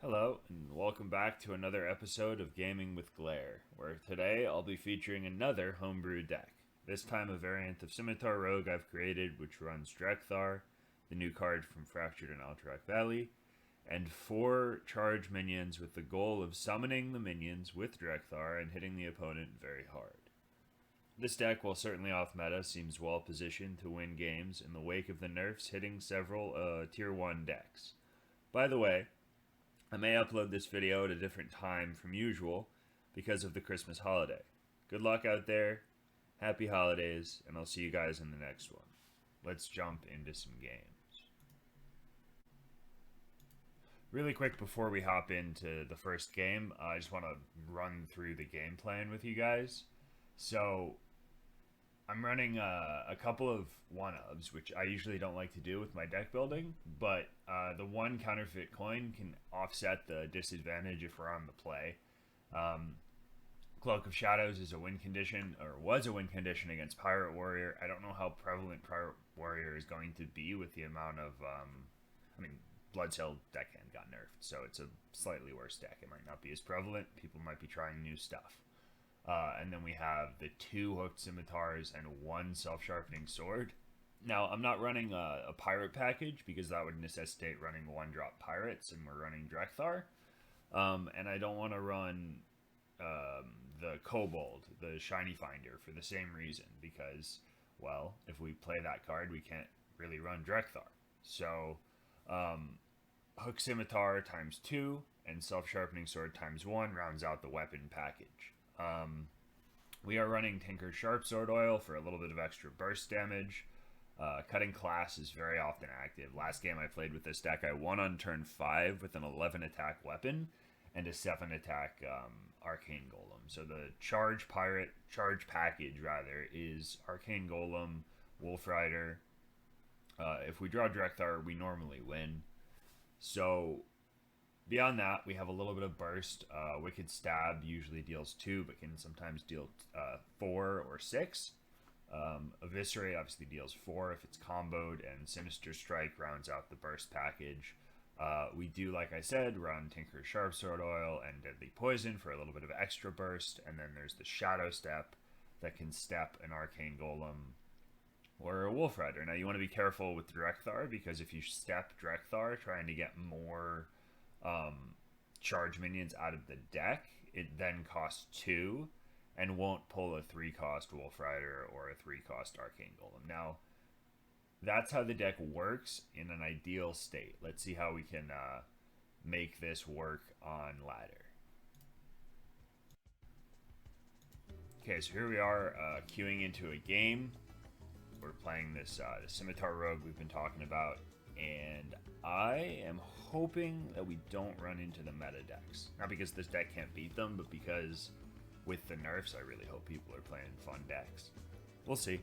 Hello, and welcome back to another episode of Gaming with Glare, where today I'll be featuring another homebrew deck. This time a variant of Scimitar Rogue I've created, which runs Drek'thar, the new card from Fractured and Alterac Valley, and 4 charge minions with the goal of summoning the minions with Drek'thar and hitting the opponent very hard. This deck, while certainly off meta, seems well positioned to win games in the wake of the nerfs hitting several Tier 1 decks. By the way, I may upload this video at a different time from usual because of the Christmas holiday. Good luck out there, happy holidays, and I'll see you guys in the next one. Let's jump into some games. Really quick before we hop into the first game, I just want to run through the game plan with you guys. So, I'm running a couple of one-ofs, which I usually don't like to do with my deck building, but the one counterfeit coin can offset the disadvantage if we're on the play. Cloak of Shadows is a win condition, or was a win condition against Pirate Warrior. I don't know how prevalent Pirate Warrior is going to be with the amount of, Bloodsail deckhand got nerfed, so it's a slightly worse deck. It might not be as prevalent. People might be trying new stuff. And then we have the 2 hooked scimitars and 1 self-sharpening sword. Now, I'm not running a pirate package because that would necessitate running 1-drop pirates, and we're running Drek'thar. And I don't want to run the kobold, the shiny finder, for the same reason, because, well, if we play that card, we can't really run Drek'thar. So, hook scimitar times 2 and self-sharpening sword times 1 rounds out the weapon package. We are running Tinker's Sharp Sword Oil for a little bit of extra burst damage. Cutting Class is very often active. Last game I played with this deck, I won on turn 5 with an 11 attack weapon and a 7 attack Arcane Golem. So the charge package is Arcane Golem, Wolf Rider. If we draw Drek'thar, we normally win. So beyond that, we have a little bit of burst. Wicked Stab usually deals 2, but can sometimes deal 4 or 6. Eviscerate obviously deals 4 if it's comboed, and Sinister Strike rounds out the burst package. We do, like I said, run Tinker's Sharp Sword Oil and Deadly Poison for a little bit of extra burst, and then there's the Shadow Step that can step an Arcane Golem or a Wolf Rider. Now, you want to be careful with Drek'thar, because if you step Drek'thar trying to get more charge minions out of the deck, it then costs 2 and won't pull a 3-cost Wolf Rider or a 3-cost Arcane Golem. Now, that's how the deck works in an ideal state. Let's see how we can make this work on ladder. Okay, so here we are queuing into a game. We're playing this the Scimitar Rogue we've been talking about, and I am hoping that we don't run into the meta decks. Not because this deck can't beat them, but because with the nerfs, I really hope people are playing fun decks. We'll see.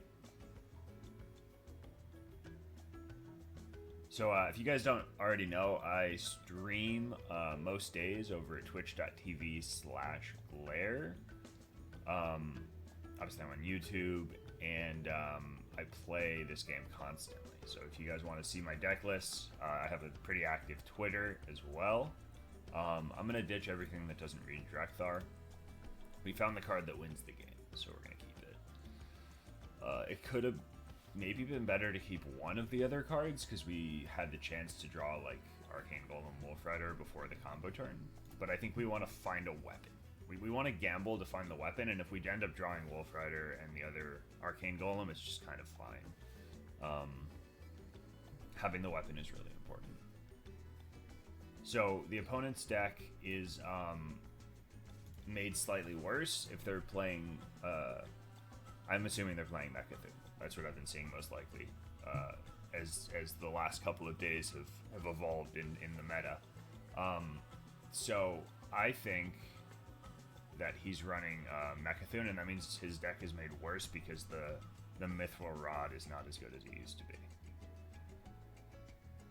So if you guys don't already know, I stream most days over at twitch.tv/glare. Obviously I'm on YouTube, and I play this game constantly. So if you guys want to see my deck lists, I have a pretty active Twitter as well. I'm going to ditch everything that doesn't read Drek'thar. We found the card that wins the game, so we're going to keep it. It could have maybe been better to keep one of the other cards, because we had the chance to draw like Arcane Golem, Wolf Rider before the combo turn. But I think we want to find a weapon. We want to gamble to find the weapon, and if we end up drawing Wolf Rider and the other Arcane Golem, it's just kind of fine. Having the weapon is really important. So the opponent's deck is made slightly worse if they're playing... I'm assuming they're playing Mecha'thun. That's what I've been seeing most likely, as the last couple of days have evolved in the meta. So I think that he's running Mecha'thun, and that means his deck is made worse because the Mithril Rod is not as good as it used to be.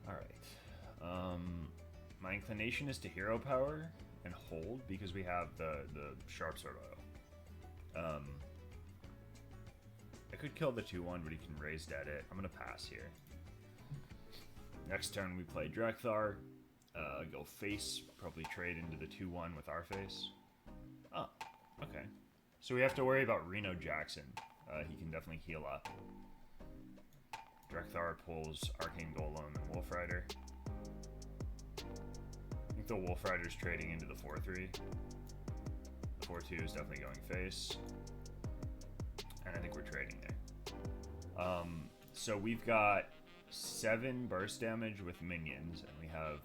Alright. My inclination is to hero power and hold, because we have the Sharp Sword Oil. I could kill the 2-1, but he can raise dead it. I'm going to pass here. Next turn we play Drek'thar. Go face, probably trade into the 2-1 with our face. Oh, okay. So we have to worry about Reno Jackson. He can definitely heal up. Drek'thar pulls Arcane Golem and Wolf Rider. I think the Wolf Rider's trading into the 4-3. The 4-2 is definitely going face. And I think we're trading there. So we've got 7 burst damage with minions, and we have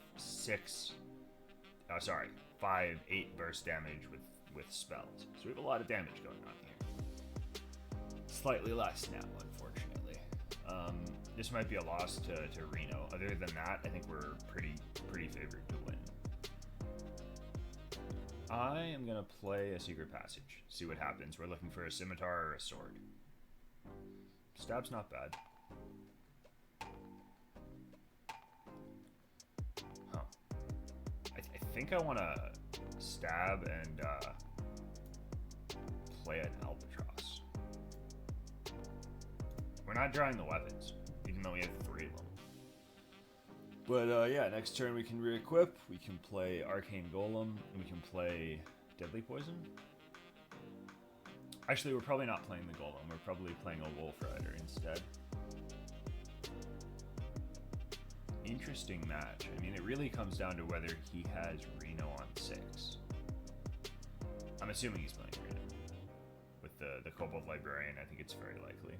8 burst damage with spells. So we have a lot of damage going on here. Slightly less now, unfortunately. This might be a loss to Reno. Other than that, I think we're pretty favored to win. I am gonna play a Secret Passage. See what happens. We're looking for a scimitar or a sword. Stab's not bad. Huh. I think I want to stab and play an albatross. We're not drawing the weapons, even though we have 3 of them. But yeah, next turn we can re-equip, we can play Arcane Golem, and we can play Deadly Poison. Actually, we're probably not playing the Golem, we're probably playing a Wolf Rider instead. Interesting match. I mean, it really comes down to whether he has Reno on 6. I'm assuming he's playing Reno. With the Kobold Librarian, I think it's very likely.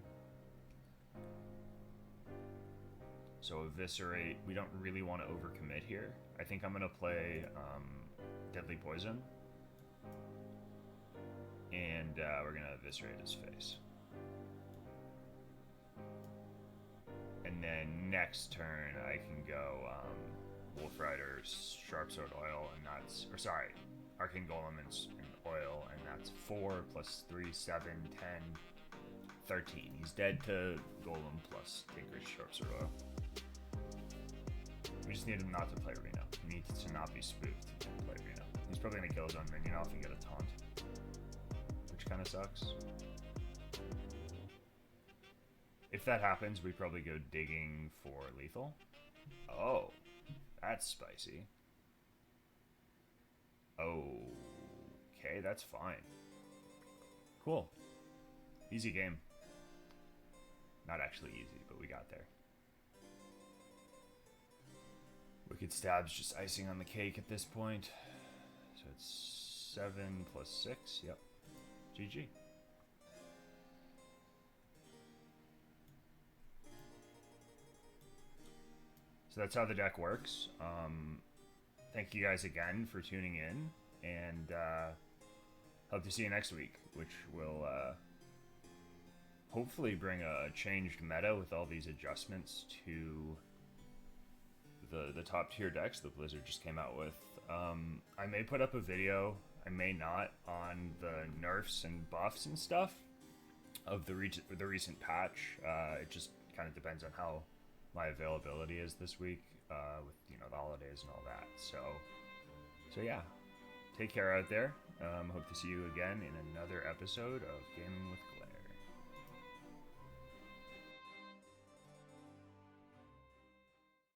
So Eviscerate, we don't really want to overcommit here. I think I'm going to play Deadly Poison. And we're going to Eviscerate his face. And then next turn, I can go Wolf Rider, Sharp Sword Oil, and that's... Or sorry, Arcane Golem and Oil, and that's 4 plus 3, 7, 10, 13. He's dead to Golem plus Tinker's Sharp Sword Oil. We just need him not to play Reno. He needs to not be spooked to play Reno. He's probably going to kill his own minion off and get a taunt. Which kind of sucks. If that happens, we probably go digging for lethal. Oh, that's spicy. Okay, that's fine. Cool. Easy game. Not actually easy, but we got there. Wicked Stab's just icing on the cake at this point. So it's 7 plus 6. Yep. GG. So that's how the deck works. Thank you guys again for tuning in, and hope to see you next week, which will hopefully bring a changed meta with all these adjustments to the top tier decks that Blizzard just came out with. I may put up a video, I may not, on the nerfs and buffs and stuff of the recent patch. It just kind of depends on how my availability is this week with the holidays and all that. So yeah, take care out there. Hope to see you again in another episode of Gaming with Gold.